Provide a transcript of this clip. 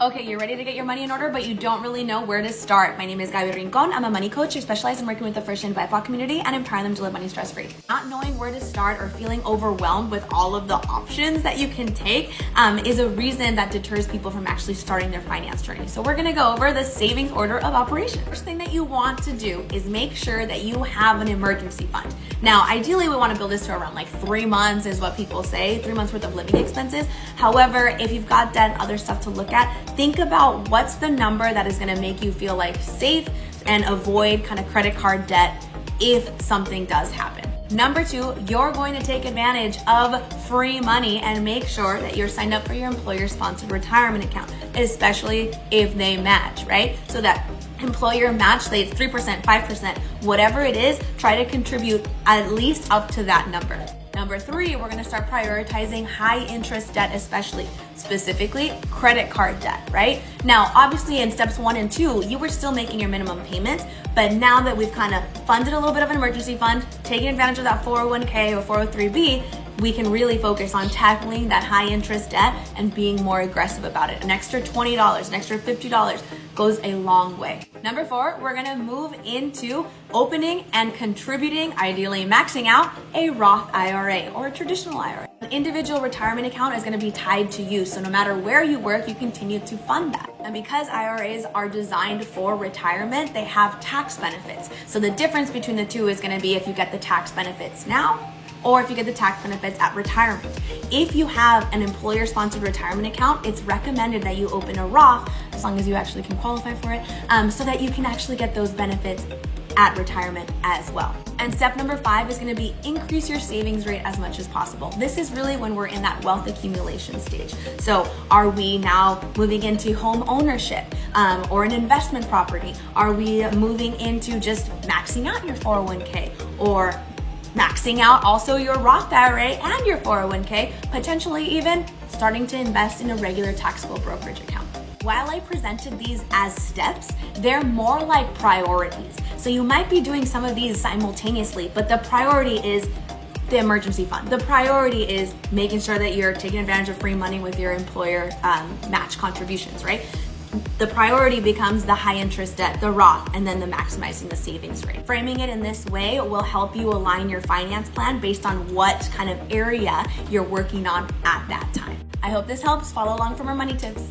Okay, you're ready to get your money in order, but you don't really know where to start. My name is Gaby Rincon. I'm a money coach who specializes in working with the first gen BIPOC community, and empowering them to live money stress-free. Not knowing where to start or feeling overwhelmed with all of the options that you can take is a reason that deters people from actually starting their finance journey. So we're gonna go over the savings order of operations. First thing that you want to do is make sure that you have an emergency fund. Now, ideally, we wanna build this to around like 3 months is what people say, 3 months worth of living expenses. However, if you've got debt and other stuff to look at, think about what's the number that is going to make you feel like safe and avoid kind of credit card debt if something does happen. Number 2, you're going to take advantage of free money and make sure that you're signed up for your employer-sponsored retirement account, especially if they match, right? So that employer match, say it's 3%, 5%, whatever it is, try to contribute at least up to that number. Number 3, we're gonna start prioritizing high interest debt, specifically credit card debt, right? Now, obviously in steps 1 and 2, you were still making your minimum payments, but now that we've kind of funded a little bit of an emergency fund, taking advantage of that 401k or 403b, we can really focus on tackling that high interest debt and being more aggressive about it. An extra $20, an extra $50 goes a long way. Number 4, we're gonna move into opening and contributing, ideally maxing out, a Roth IRA or a traditional IRA. An individual retirement account is gonna be tied to you, so no matter where you work, you continue to fund that. And because IRAs are designed for retirement, they have tax benefits. So the difference between the two is gonna be if you get the tax benefits now, or if you get the tax benefits at retirement. If you have an employer-sponsored retirement account, it's recommended that you open a Roth, as long as you actually can qualify for it, so that you can actually get those benefits at retirement as well. And step number 5 is gonna be increase your savings rate as much as possible. This is really when we're in that wealth accumulation stage. So are we now moving into home ownership or an investment property? Are we moving into just maxing out your 401k or maxing out also your Roth IRA and your 401k, potentially even starting to invest in a regular taxable brokerage account? While I presented these as steps, they're more like priorities. So you might be doing some of these simultaneously, but the priority is the emergency fund. The priority is making sure that you're taking advantage of free money with your employer match contributions, right? The priority becomes the high interest debt, the Roth, and then the maximizing the savings rate. Framing it in this way will help you align your finance plan based on what kind of area you're working on at that time. I hope this helps. Follow along for more money tips.